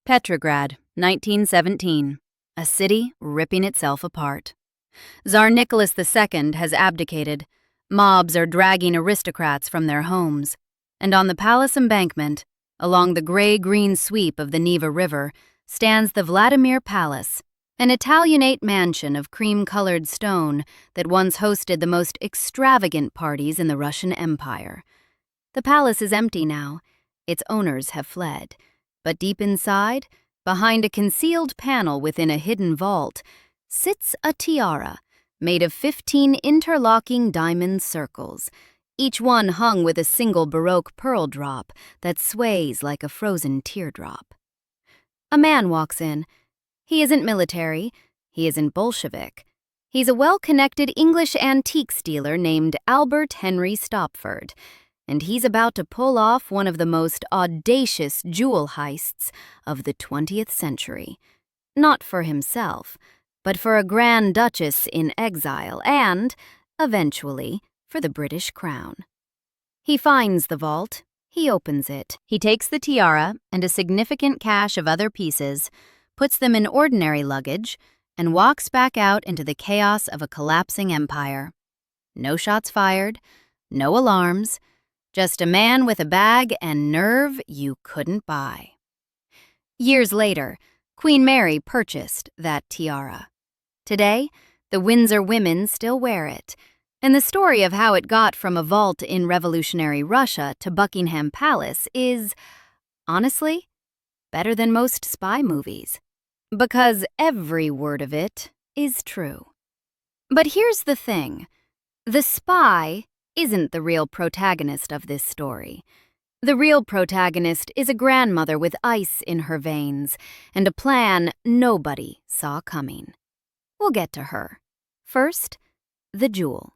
Petrograd, 1917. A city ripping itself apart. Tsar Nicholas II has abdicated. Mobs are dragging aristocrats from their homes. And on the Palace Embankment, along the gray-green sweep of the Neva River, stands the Vladimir Palace, an Italianate mansion of cream-colored stone that once hosted the most extravagant parties in the Russian Empire. The palace is empty now. Its owners have fled. But deep inside, behind a concealed panel within a hidden vault, sits a tiara made of 15 interlocking diamond circles, each one hung with a single baroque pearl drop that sways like a frozen teardrop. A man walks in. He isn't military. He isn't Bolshevik. He's a well-connected English antiques dealer named Albert Henry Stopford, and he's about to pull off one of the most audacious jewel heists of the 20th century. Not for himself, but for a Grand Duchess in exile and, eventually, for the British crown. He finds the vault. He opens it. He takes the tiara and a significant cache of other pieces, puts them in ordinary luggage, and walks back out into the chaos of a collapsing empire. No shots fired, no alarms, just a man with a bag and nerve you couldn't buy. Years later, Queen Mary purchased that tiara. Today, the Windsor women still wear it, and the story of how it got from a vault in revolutionary Russia to Buckingham Palace is, honestly, better than most spy movies. Because every word of it is true. But here's the thing. The spy isn't the real protagonist of this story. The real protagonist is a grandmother with ice in her veins and a plan nobody saw coming. We'll get to her. First, the jewel.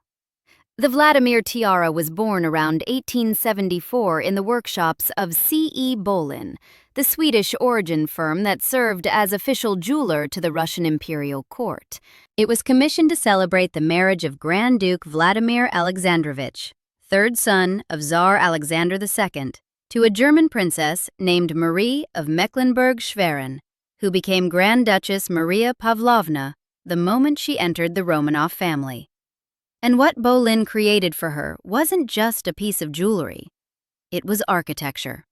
The Vladimir tiara was born around 1874 in the workshops of C.E. Bolin, the Swedish origin firm that served as official jeweler to the Russian imperial court. It was commissioned to celebrate the marriage of Grand Duke Vladimir Alexandrovich, third son of Tsar Alexander II, to a German princess named Marie of Mecklenburg-Schwerin, who became Grand Duchess Maria Pavlovna the moment she entered the Romanov family. And what Bolin created for her wasn't just a piece of jewelry. It was architecture.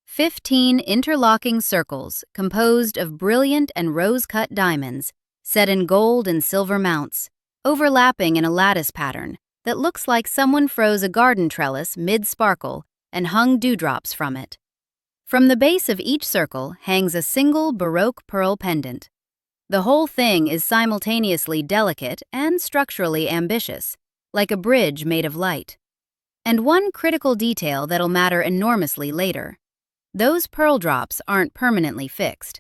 15 interlocking circles composed of brilliant and rose-cut diamonds set in gold and silver mounts, overlapping in a lattice pattern that looks like someone froze a garden trellis mid-sparkle and hung dewdrops from it. From the base of each circle hangs a single baroque pearl pendant. The whole thing is simultaneously delicate and structurally ambitious, like a bridge made of light. And one critical detail that'll matter enormously later. Those pearl drops aren't permanently fixed.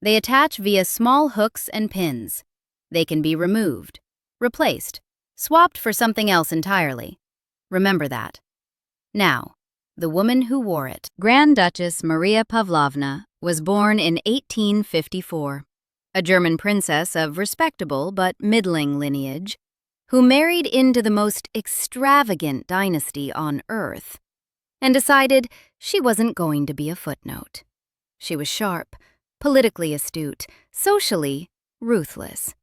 They attach via small hooks and pins. They can be removed, replaced, swapped for something else entirely. Remember that. Now, the woman who wore it. Grand Duchess Maria Pavlovna was born in 1854, a German princess of respectable but middling lineage, who married into the most extravagant dynasty on earth, and decided she wasn't going to be a footnote. She was sharp, politically astute, socially ruthless.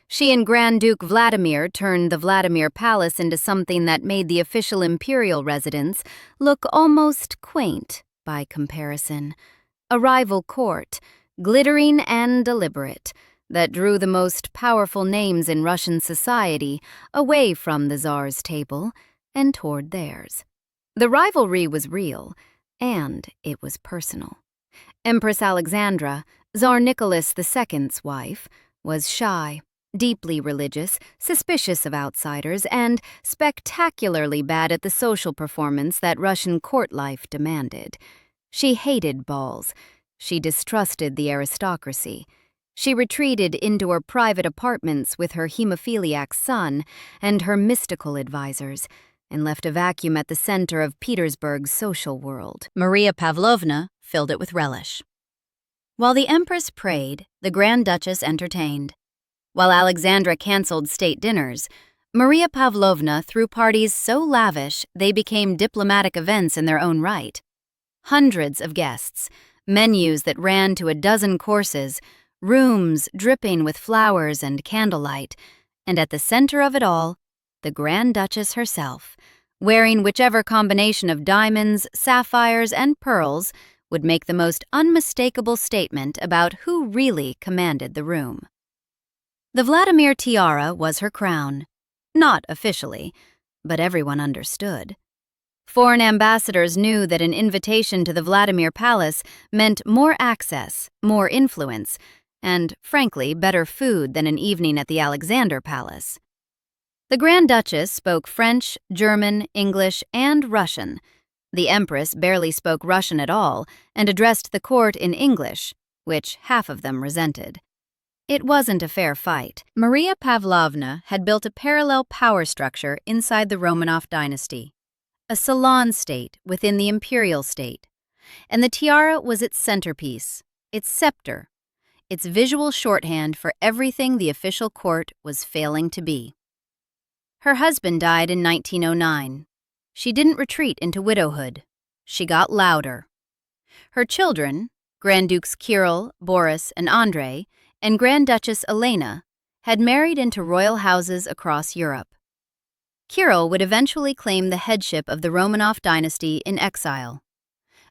She and Grand Duke Vladimir turned the Vladimir Palace into something that made the official imperial residence look almost quaint by comparison. A rival court, glittering and deliberate, that drew the most powerful names in Russian society away from the Tsar's table and toward theirs. The rivalry was real, and it was personal. Empress Alexandra, Tsar Nicholas II's wife, was shy, deeply religious, suspicious of outsiders, and spectacularly bad at the social performance that Russian court life demanded. She hated balls. She distrusted the aristocracy. She retreated into her private apartments with her hemophiliac son and her mystical advisors, and left a vacuum at the center of Petersburg's social world. Maria Pavlovna filled it with relish. While the Empress prayed, the Grand Duchess entertained. While Alexandra canceled state dinners, Maria Pavlovna threw parties so lavish they became diplomatic events in their own right. Hundreds of guests, menus that ran to a dozen courses, rooms dripping with flowers and candlelight, and at the center of it all, the Grand Duchess herself, wearing whichever combination of diamonds, sapphires, and pearls would make the most unmistakable statement about who really commanded the room. The Vladimir tiara was her crown. Not officially, but everyone understood. Foreign ambassadors knew that an invitation to the Vladimir Palace meant more access, more influence, and, frankly, better food than an evening at the Alexander Palace. The Grand Duchess spoke French, German, English, and Russian. The Empress barely spoke Russian at all and addressed the court in English, which half of them resented. It wasn't a fair fight. Maria Pavlovna had built a parallel power structure inside the Romanov dynasty, a salon state within the imperial state, and the tiara was its centerpiece, its scepter, its visual shorthand for everything the official court was failing to be. Her husband died in 1909. She didn't retreat into widowhood. She got louder. Her children, Grand Dukes Kirill, Boris, and Andrei, and Grand Duchess Elena, had married into royal houses across Europe. Kirill would eventually claim the headship of the Romanov dynasty in exile.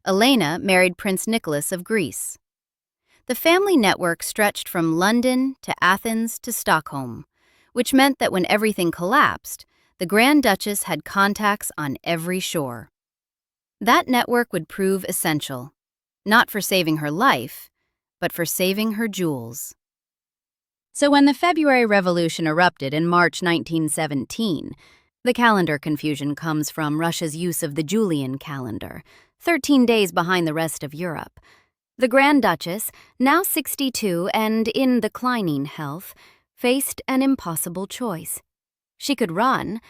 Elena married Prince Nicholas of Greece. The family network stretched from London to Athens to Stockholm, which meant that when everything collapsed, the Grand Duchess had contacts on every shore. That network would prove essential, not for saving her life, but for saving her jewels. So when the February Revolution erupted in March 1917, the calendar confusion comes from Russia's use of the Julian calendar, 13 days behind the rest of Europe. The Grand Duchess, now 62 and in declining health, faced an impossible choice. She could run,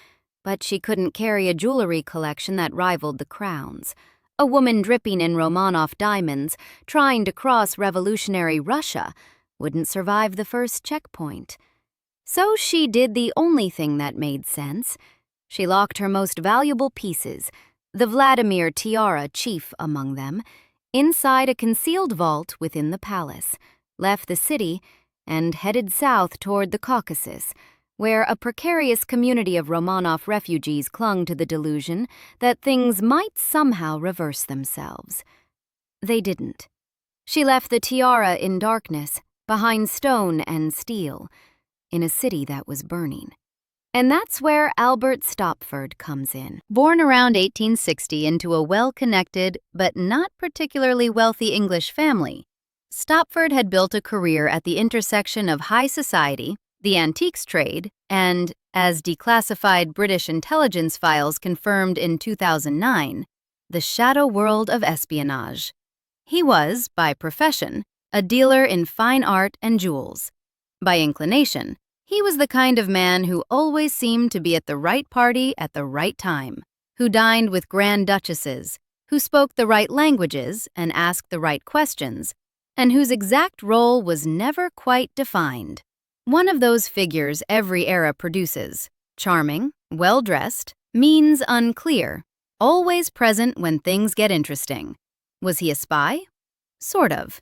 but she couldn't carry a jewelry collection that rivaled the crown's. A woman dripping in Romanov diamonds, trying to cross revolutionary Russia, wouldn't survive the first checkpoint. So she did the only thing that made sense. She locked her most valuable pieces, the Vladimir tiara chief among them, inside a concealed vault within the palace, left the city, and headed south toward the Caucasus, where a precarious community of Romanov refugees clung to the delusion that things might somehow reverse themselves. They didn't. She left the tiara in darkness, behind stone and steel, in a city that was burning. And that's where Albert Stopford comes in. Born around 1860 into a well-connected but not particularly wealthy English family, Stopford had built a career at the intersection of high society, the antiques trade, and, as declassified British intelligence files confirmed in 2009, the shadow world of espionage. He was, by profession, a dealer in fine art and jewels. By inclination, he was the kind of man who always seemed to be at the right party at the right time, who dined with Grand Duchesses, who spoke the right languages and asked the right questions, and whose exact role was never quite defined. One of those figures every era produces, charming, well-dressed, means unclear, always present when things get interesting. Was he a spy? Sort of.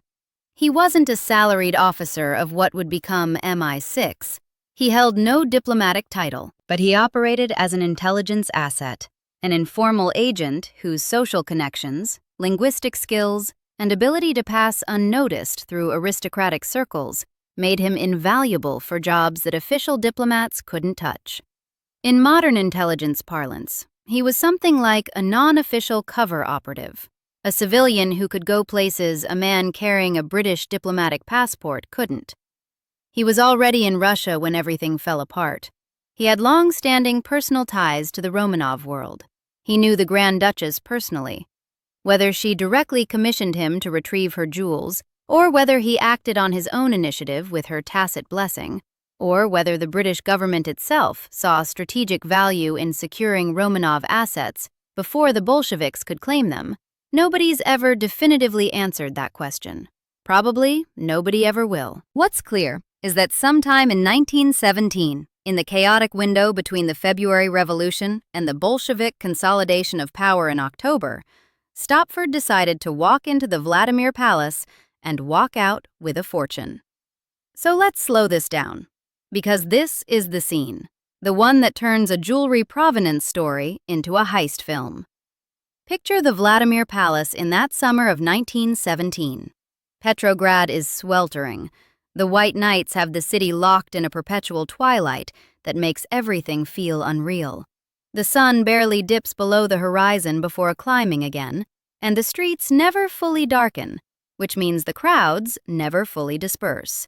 He wasn't a salaried officer of what would become MI6. He held no diplomatic title, but he operated as an intelligence asset, an informal agent whose social connections, linguistic skills, and ability to pass unnoticed through aristocratic circles made him invaluable for jobs that official diplomats couldn't touch. In modern intelligence parlance, he was something like a non-official cover operative, a civilian who could go places a man carrying a British diplomatic passport couldn't. He was already in Russia when everything fell apart. He had long-standing personal ties to the Romanov world. He knew the Grand Duchess personally. Whether she directly commissioned him to retrieve her jewels, or whether he acted on his own initiative with her tacit blessing, or whether the British government itself saw strategic value in securing Romanov assets before the Bolsheviks could claim them, nobody's ever definitively answered that question. Probably nobody ever will. What's clear is that sometime in 1917, in the chaotic window between the February Revolution and the Bolshevik consolidation of power in October, Stopford decided to walk into the Vladimir Palace and walk out with a fortune. So let's slow this down, because this is the scene, the one that turns a jewelry provenance story into a heist film. Picture the Vladimir Palace in that summer of 1917. Petrograd is sweltering. The white nights have the city locked in a perpetual twilight that makes everything feel unreal. The sun barely dips below the horizon before climbing again, and the streets never fully darken, which means the crowds never fully disperse.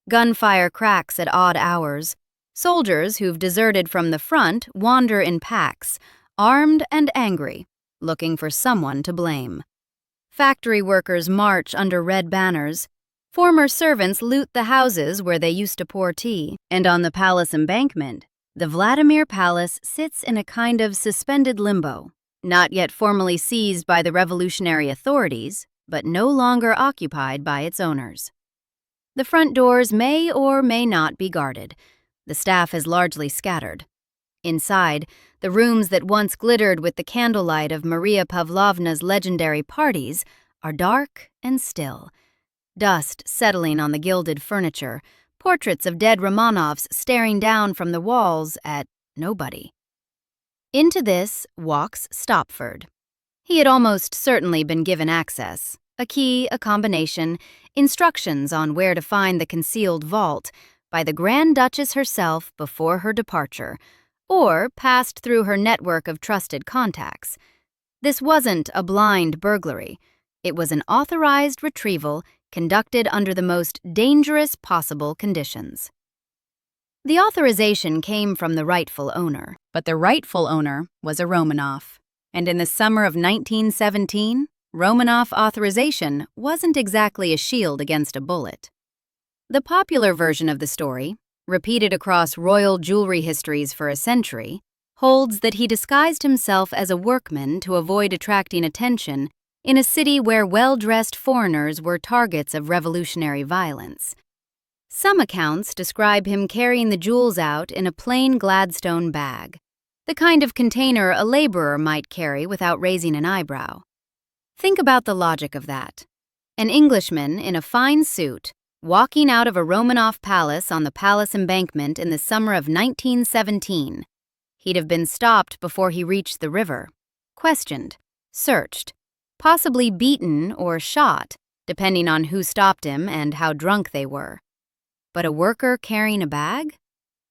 Gunfire cracks at odd hours. Soldiers who've deserted from the front wander in packs, armed and angry, looking for someone to blame. Factory workers march under red banners. Former servants loot the houses where they used to pour tea. And on the Palace Embankment, the Vladimir Palace sits in a kind of suspended limbo, not yet formally seized by the revolutionary authorities, but no longer occupied by its owners. The front doors may or may not be guarded. The staff is largely scattered. Inside, the rooms that once glittered with the candlelight of Maria Pavlovna's legendary parties are dark and still. Dust settling on the gilded furniture, portraits of dead Romanovs staring down from the walls at nobody. Into this walks Stopford. He had almost certainly been given access, a key, a combination, instructions on where to find the concealed vault by the Grand Duchess herself before her departure, or passed through her network of trusted contacts. This wasn't a blind burglary. It was an authorized retrieval conducted under the most dangerous possible conditions. The authorization came from the rightful owner, but the rightful owner was a Romanov. And in the summer of 1917, Romanov authorization wasn't exactly a shield against a bullet. The popular version of the story, repeated across royal jewelry histories for a century, holds that he disguised himself as a workman to avoid attracting attention in a city where well-dressed foreigners were targets of revolutionary violence. Some accounts describe him carrying the jewels out in a plain Gladstone bag, the kind of container a laborer might carry without raising an eyebrow. Think about the logic of that. An Englishman in a fine suit, walking out of a Romanov palace on the Palace Embankment in the summer of 1917. He'd have been stopped before he reached the river, questioned, searched, possibly beaten or shot, depending on who stopped him and how drunk they were. But a worker carrying a bag?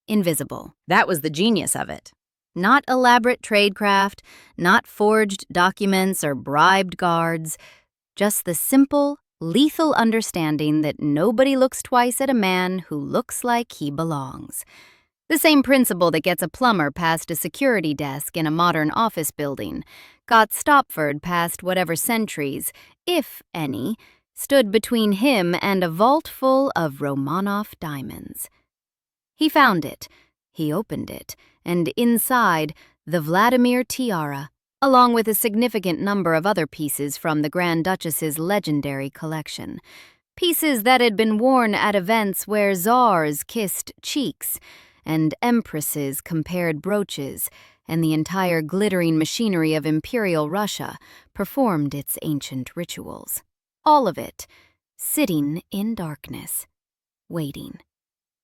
Invisible. That was the genius of it. Not elaborate tradecraft, not forged documents or bribed guards, just the simple, lethal understanding that nobody looks twice at a man who looks like he belongs. The same principle that gets a plumber past a security desk in a modern office building got Stopford past whatever sentries, if any, stood between him and a vault full of Romanov diamonds. He found it, he opened it, and inside, the Vladimir tiara, along with a significant number of other pieces from the Grand Duchess's legendary collection. Pieces that had been worn at events where czars kissed cheeks, and empresses compared brooches, and the entire glittering machinery of Imperial Russia performed its ancient rituals. All of it, sitting in darkness, waiting.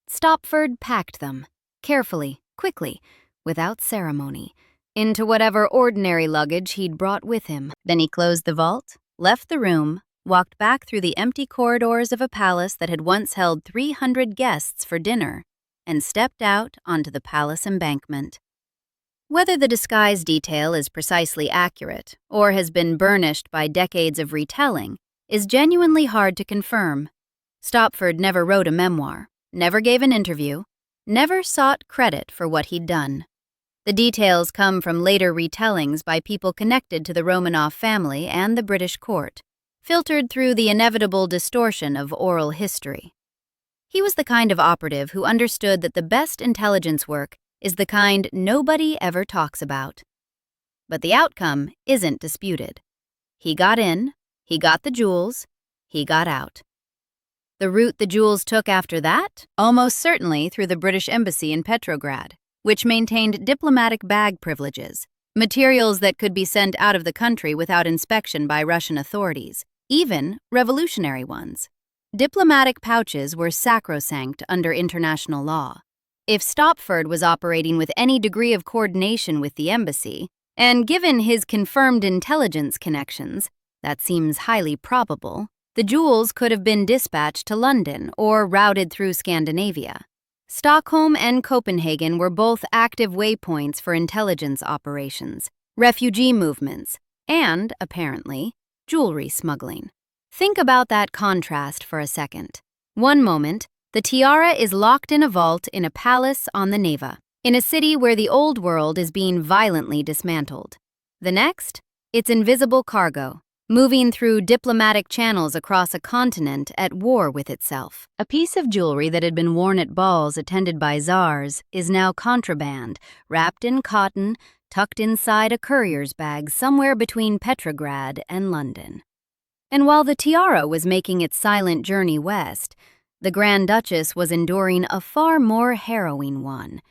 Stopford packed them, carefully, quickly, without ceremony, into whatever ordinary luggage he'd brought with him. Then he closed the vault, left the room, walked back through the empty corridors of a palace that had once held 300 guests for dinner, and stepped out onto the Palace Embankment. Whether the disguise detail is precisely accurate or has been burnished by decades of retelling is genuinely hard to confirm. Stopford never wrote a memoir, never gave an interview, never sought credit for what he'd done. The details come from later retellings by people connected to the Romanov family and the British court, filtered through the inevitable distortion of oral history. He was the kind of operative who understood that the best intelligence work is the kind nobody ever talks about. But the outcome isn't disputed. He got in, he got the jewels, he got out. The route the jewels took after that? Almost certainly through the British Embassy in Petrograd, which maintained diplomatic bag privileges, materials that could be sent out of the country without inspection by Russian authorities, even revolutionary ones. Diplomatic pouches were sacrosanct under international law. If Stopford was operating with any degree of coordination with the embassy, and given his confirmed intelligence connections, that seems highly probable, the jewels could have been dispatched to London or routed through Scandinavia. Stockholm and Copenhagen were both active waypoints for intelligence operations, refugee movements, and, apparently, jewelry smuggling. Think about that contrast for a second. One moment, the tiara is locked in a vault in a palace on the Neva, in a city where the old world is being violently dismantled. The next, it's invisible cargo, moving through diplomatic channels across a continent at war with itself. A piece of jewelry that had been worn at balls attended by czars is now contraband, wrapped in cotton, tucked inside a courier's bag somewhere between Petrograd and London. And while the tiara was making its silent journey west, the Grand Duchess was enduring a far more harrowing one.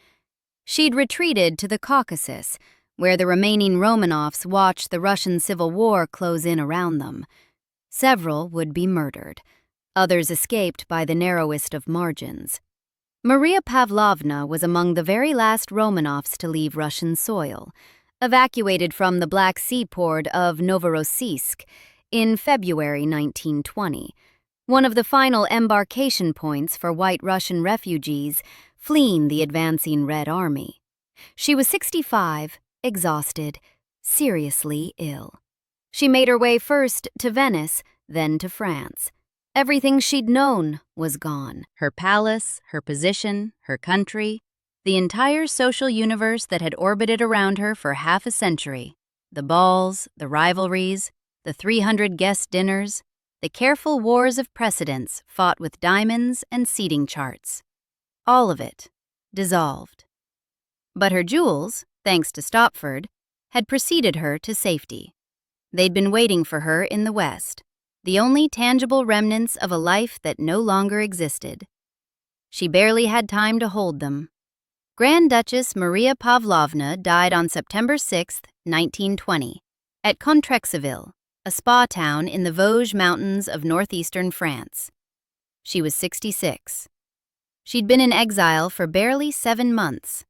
She'd retreated to the Caucasus, where the remaining Romanovs watched the Russian Civil War close in around them. Several would be murdered. Others escaped by the narrowest of margins. Maria Pavlovna was among the very last Romanovs to leave Russian soil, evacuated from the Black Sea port of Novorossiysk in February 1920, one of the final embarkation points for White Russian refugees fleeing the advancing Red Army. She was 65, exhausted, seriously ill. She made her way first to Venice, then to France. Everything she'd known was gone. Her palace, her position, her country, the entire social universe that had orbited around her for half a century. The balls, the rivalries, the 300 guest dinners, the careful wars of precedence fought with diamonds and seating charts. All of it dissolved. But her jewels, thanks to Stopford, had preceded her to safety. They'd been waiting for her in the West, the only tangible remnants of a life that no longer existed. She barely had time to hold them. Grand Duchess Maria Pavlovna died on September 6, 1920, at Contrexeville, a spa town in the Vosges Mountains of northeastern France. She was 66. She'd been in exile for barely 7 months.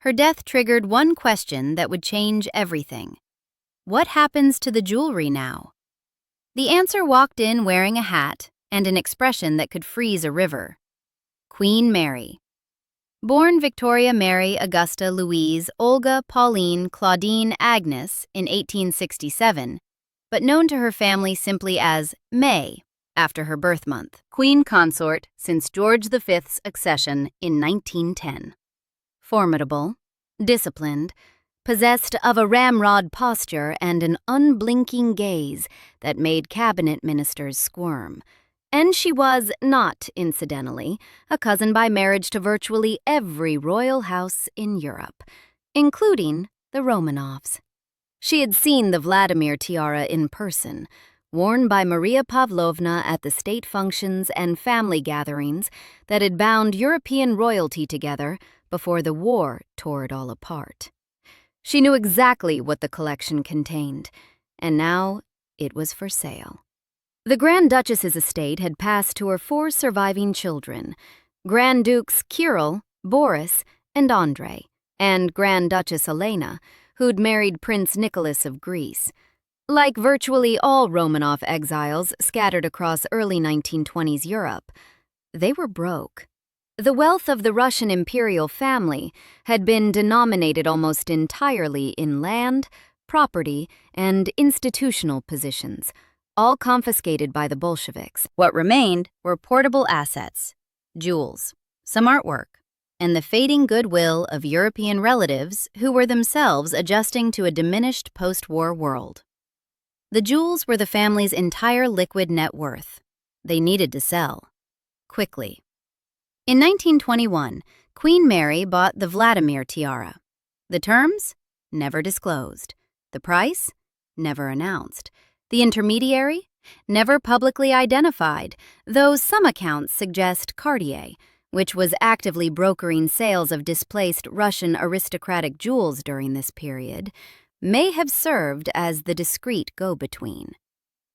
Her death triggered one question that would change everything. What happens to the jewelry now? The answer walked in wearing a hat and an expression that could freeze a river. Queen Mary. Born Victoria Mary Augusta Louise Olga Pauline Claudine Agnes in 1867, but known to her family simply as May, after her birth month. Queen consort since George V's accession in 1910. Formidable, disciplined, possessed of a ramrod posture and an unblinking gaze that made cabinet ministers squirm. And she was, not incidentally, a cousin by marriage to virtually every royal house in Europe, including the Romanovs. She had seen the Vladimir tiara in person, worn by Maria Pavlovna at the state functions and family gatherings that had bound European royalty together before the war tore it all apart. She knew exactly what the collection contained, and now it was for sale. The Grand Duchess's estate had passed to her 4 surviving children, Grand Dukes Kirill, Boris, and Andrei, and Grand Duchess Elena, who'd married Prince Nicholas of Greece. Like virtually all Romanov exiles scattered across early 1920s Europe, they were broke. The wealth of the Russian imperial family had been denominated almost entirely in land, property, and institutional positions, all confiscated by the Bolsheviks. What remained were portable assets, jewels, some artwork, and the fading goodwill of European relatives who were themselves adjusting to a diminished post-war world. The jewels were the family's entire liquid net worth. They needed to sell. Quickly. In 1921, Queen Mary bought the Vladimir tiara. The terms? Never disclosed. The price? Never announced. The intermediary? Never publicly identified, though some accounts suggest Cartier, which was actively brokering sales of displaced Russian aristocratic jewels during this period, may have served as the discreet go-between.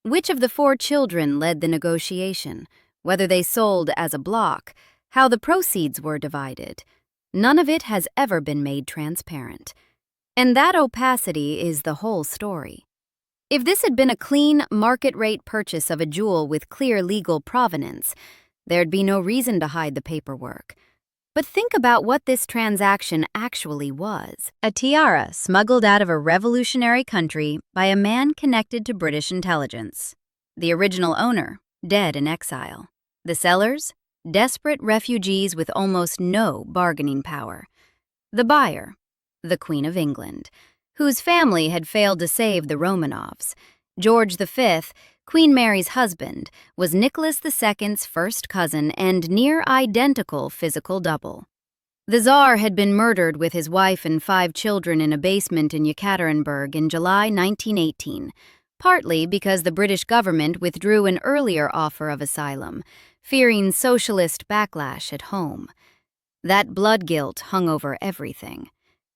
Which of the 4 children led the negotiation, whether they sold as a block, how the proceeds were divided? None of it has ever been made transparent. And that opacity is the whole story. If this had been a clean, market-rate purchase of a jewel with clear legal provenance, there'd be no reason to hide the paperwork. But think about what this transaction actually was. A tiara smuggled out of a revolutionary country by a man connected to British intelligence. The original owner, dead in exile. The sellers, desperate refugees with almost no bargaining power. The buyer, the Queen of England, whose family had failed to save the Romanovs. George V, Queen Mary's husband, was Nicholas II's first cousin and near-identical physical double. The Tsar had been murdered with his wife and 5 children in a basement in Yekaterinburg in July 1918, partly because the British government withdrew an earlier offer of asylum, fearing socialist backlash at home. That blood guilt hung over everything.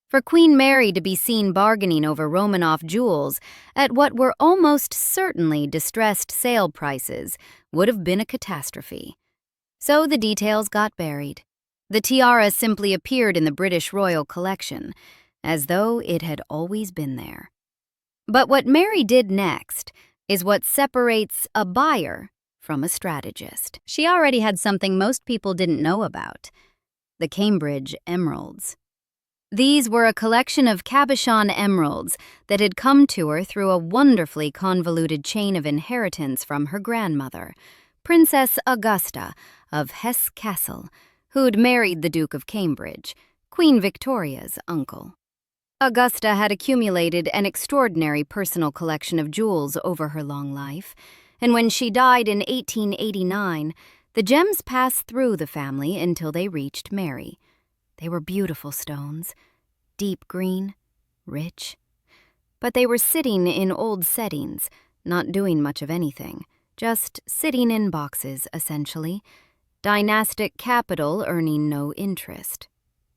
For Queen Mary to be seen bargaining over Romanov jewels at what were almost certainly distressed sale prices would have been a catastrophe. So the details got buried. The tiara simply appeared in the British royal collection, as though it had always been there. But what Mary did next is what separates a buyer from a strategist. She already had something most people didn't know about: the Cambridge emeralds. These were a collection of cabochon emeralds that had come to her through a wonderfully convoluted chain of inheritance from her grandmother, Princess Augusta of Hesse Castle, who'd married the Duke of Cambridge, Queen Victoria's uncle. Augusta had accumulated an extraordinary personal collection of jewels over her long life, and when she died in 1889, the gems passed through the family until they reached Mary. They were beautiful stones, deep green, rich. But they were sitting in old settings, not doing much of anything, just sitting in boxes, essentially. Dynastic capital earning no interest.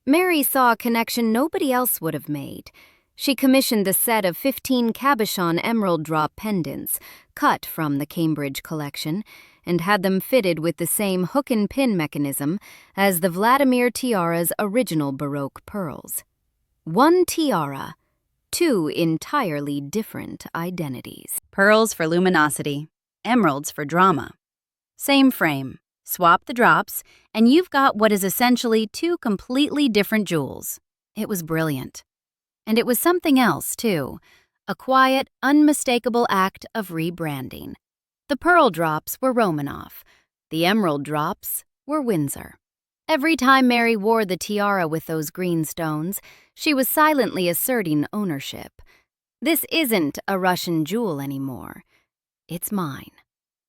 Mary saw a connection nobody else would have made. She commissioned the set of 15 cabochon emerald drop pendants, cut from the Cambridge collection, and had them fitted with the same hook and pin mechanism as the Vladimir tiara's original baroque pearls. 1 tiara, 2 entirely different identities. Pearls for luminosity, emeralds for drama. Same frame, swap the drops, and you've got what is essentially 2 completely different jewels. It was brilliant. And it was something else, too, a quiet, unmistakable act of rebranding. The pearl drops were Romanov. The emerald drops were Windsor. Every time Mary wore the tiara with those green stones, she was silently asserting ownership. This isn't a Russian jewel anymore. It's mine.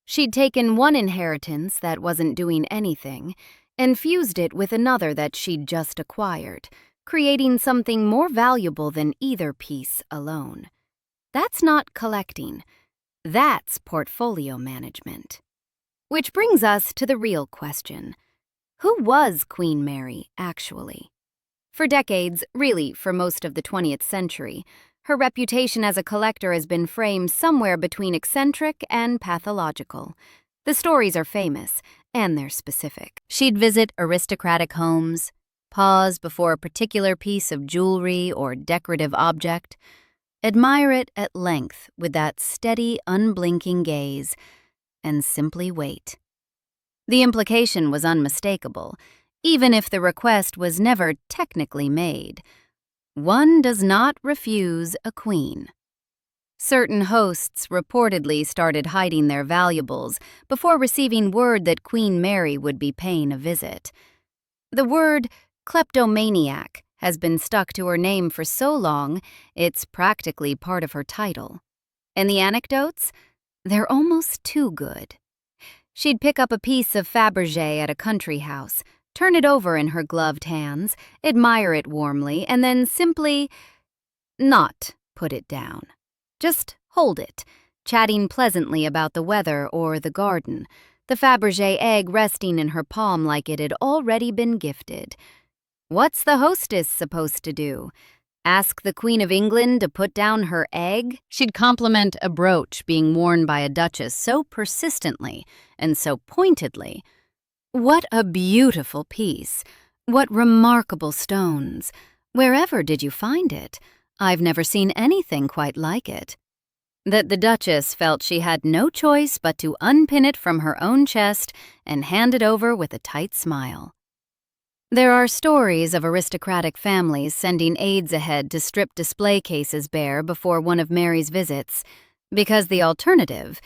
She'd taken one inheritance that wasn't doing anything and fused it with another that she'd just acquired, creating something more valuable than either piece alone. That's not collecting. That's portfolio management. Which brings us to the real question. Who was Queen Mary, actually? For decades, really for most of the 20th century, her reputation as a collector has been framed somewhere between eccentric and pathological. The stories are famous, and they're specific. She'd visit aristocratic homes, pause before a particular piece of jewelry or decorative object, admire it at length with that steady, unblinking gaze, and simply wait. The implication was unmistakable, even if the request was never technically made. One does not refuse a queen. Certain hosts reportedly started hiding their valuables before receiving word that Queen Mary would be paying a visit. The word kleptomaniac has been stuck to her name for so long, it's practically part of her title. And the anecdotes? They're almost too good. She'd pick up a piece of Fabergé at a country house, turn it over in her gloved hands, admire it warmly, and then simply not put it down. Just hold it, chatting pleasantly about the weather or the garden, the Fabergé egg resting in her palm like it had already been gifted. What's the hostess supposed to do? Ask the Queen of England to put down her egg? She'd compliment a brooch being worn by a duchess so persistently and so pointedly. What a beautiful piece! What remarkable stones! Wherever did you find it? I've never seen anything quite like it. That the Duchess felt she had no choice but to unpin it from her own chest and hand it over with a tight smile. There are stories of aristocratic families sending aides ahead to strip display cases bare before one of Mary's visits, because the alternative,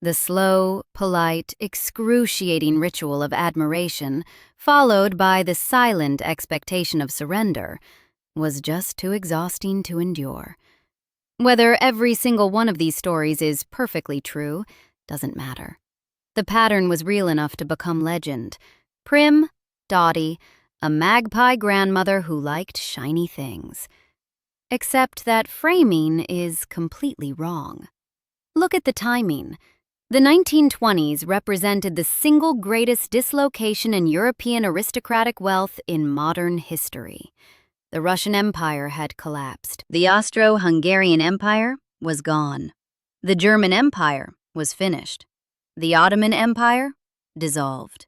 the slow, polite, excruciating ritual of admiration, followed by the silent expectation of surrender, was just too exhausting to endure. Whether every single one of these stories is perfectly true doesn't matter. The pattern was real enough to become legend. Prim, dotty, a magpie grandmother who liked shiny things. Except that framing is completely wrong. Look at the timing. The 1920s represented the single greatest dislocation in European aristocratic wealth in modern history. The Russian Empire had collapsed. The Austro-Hungarian Empire was gone. The German Empire was finished. The Ottoman Empire dissolved.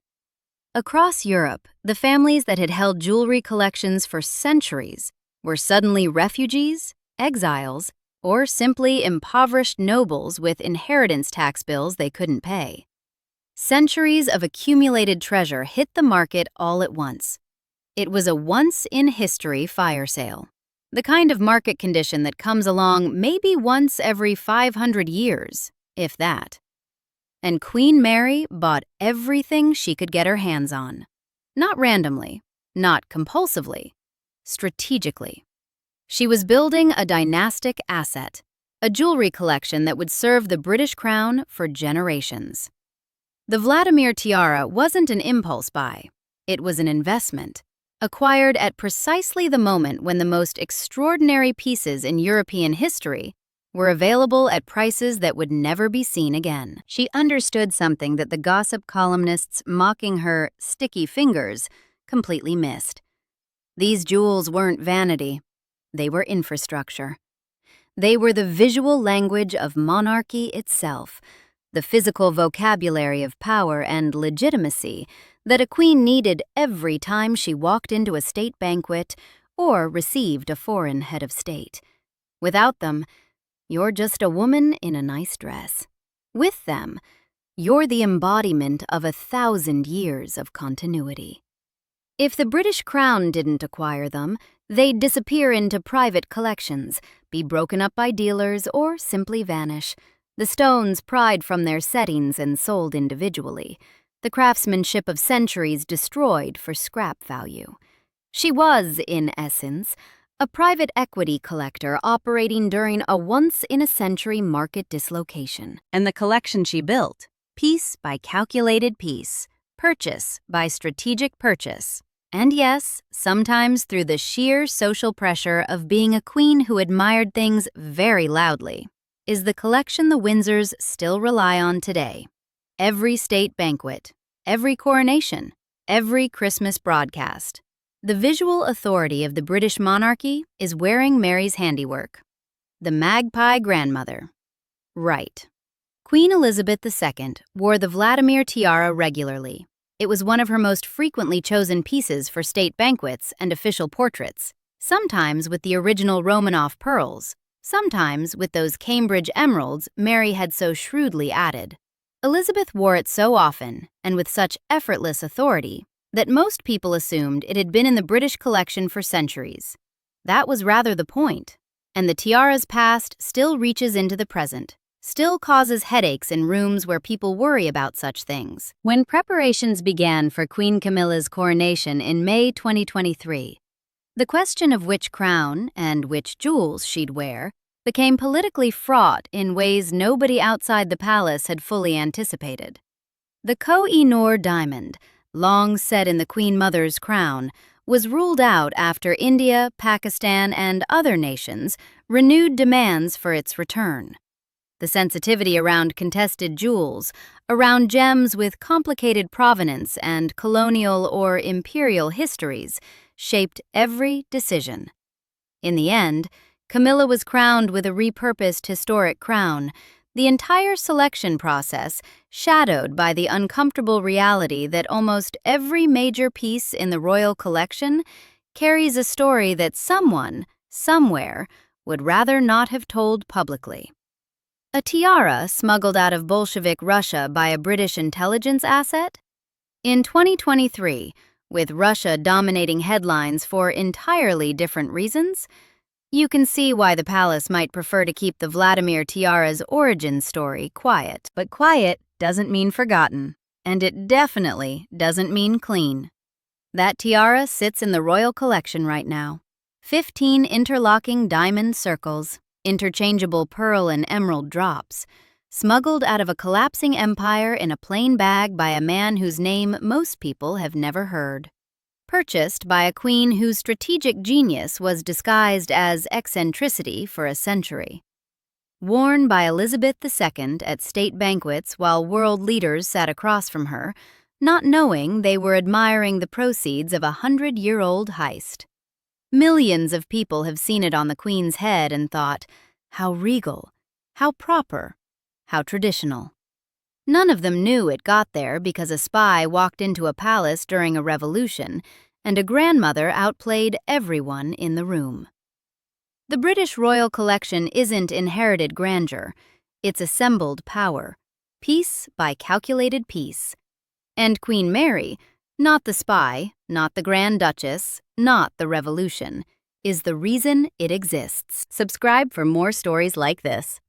Across Europe, the families that had held jewelry collections for centuries were suddenly refugees, exiles, or simply impoverished nobles with inheritance tax bills they couldn't pay. Centuries of accumulated treasure hit the market all at once. It was a once-in-history fire sale, the kind of market condition that comes along maybe once every 500 years, if that. And Queen Mary bought everything she could get her hands on. Not randomly, not compulsively, strategically. She was building a dynastic asset, a jewelry collection that would serve the British crown for generations. The Vladimir tiara wasn't an impulse buy. It was an investment, acquired at precisely the moment when the most extraordinary pieces in European history were available at prices that would never be seen again. She understood something that the gossip columnists mocking her sticky fingers completely missed. These jewels weren't vanity. They were infrastructure. They were the visual language of monarchy itself, the physical vocabulary of power and legitimacy that a queen needed every time she walked into a state banquet or received a foreign head of state. Without them, you're just a woman in a nice dress. With them, you're the embodiment of 1,000 years of continuity. If the British Crown didn't acquire them, they'd disappear into private collections, be broken up by dealers, or simply vanish. The stones pried from their settings and sold individually. The craftsmanship of centuries destroyed for scrap value. She was, in essence, a private equity collector operating during a once-in-a-century market dislocation. And the collection she built, piece by calculated piece, purchase by strategic purchase, and yes, sometimes through the sheer social pressure of being a queen who admired things very loudly, is the collection the Windsors still rely on today. Every state banquet, every coronation, every Christmas broadcast. The visual authority of the British monarchy is wearing Mary's handiwork. The magpie grandmother. Right. Queen Elizabeth II wore the Vladimir tiara regularly. It was one of her most frequently chosen pieces for state banquets and official portraits, sometimes with the original Romanov pearls, sometimes with those Cambridge emeralds Mary had so shrewdly added. Elizabeth wore it so often and with such effortless authority that most people assumed it had been in the British collection for centuries. That was rather the point, and the tiara's past still reaches into the present, still causes headaches in rooms where people worry about such things. When preparations began for Queen Camilla's coronation in May 2023, the question of which crown and which jewels she'd wear became politically fraught in ways nobody outside the palace had fully anticipated. The Koh-i-Noor diamond, long set in the Queen Mother's crown, was ruled out after India, Pakistan, and other nations renewed demands for its return. The sensitivity around contested jewels, around gems with complicated provenance and colonial or imperial histories, shaped every decision. In the end, Camilla was crowned with a repurposed historic crown, the entire selection process shadowed by the uncomfortable reality that almost every major piece in the royal collection carries a story that someone, somewhere, would rather not have told publicly. A tiara smuggled out of Bolshevik Russia by a British intelligence asset? In 2023, with Russia dominating headlines for entirely different reasons, you can see why the palace might prefer to keep the Vladimir tiara's origin story quiet. But quiet doesn't mean forgotten, and it definitely doesn't mean clean. That tiara sits in the royal collection right now. 15 interlocking diamond circles, interchangeable pearl and emerald drops, smuggled out of a collapsing empire in a plain bag by a man whose name most people have never heard. Purchased by a queen whose strategic genius was disguised as eccentricity for a century. Worn by Elizabeth II at state banquets while world leaders sat across from her, not knowing they were admiring the proceeds of a 100-year-old heist. Millions of people have seen it on the Queen's head and thought, how regal, how proper, how traditional. None of them knew it got there because a spy walked into a palace during a revolution and a grandmother outplayed everyone in the room. The British royal collection isn't inherited grandeur, it's assembled power, piece by calculated piece. And Queen Mary, not the spy, not the Grand Duchess, not the revolution, is the reason it exists. Subscribe for more stories like this.